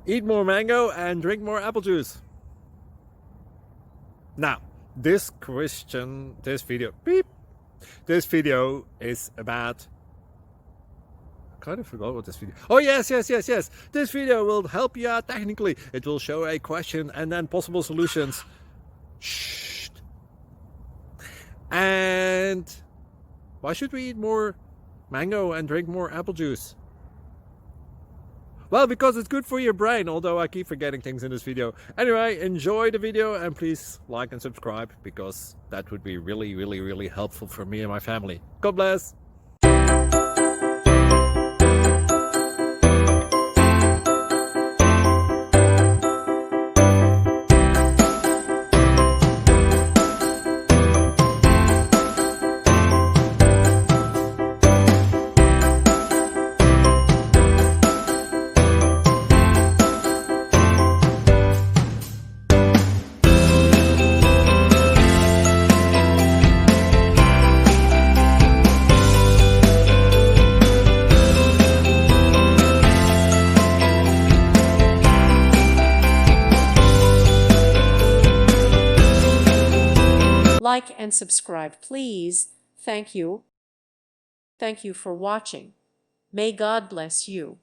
eat more mango and drink more apple juice. Now, this video is about, I kind of forgot what this video. Oh yes. This video will help you out technically. It will show a question and then possible solutions. Shh. And why should we eat more mango and drink more apple juice? Well, because it's good for your brain, although I keep forgetting things in this video. Anyway, enjoy the video and please like and subscribe, because that would be really helpful for me and my family. God bless! Like and subscribe, please. Thank you. Thank you for watching. May God bless you.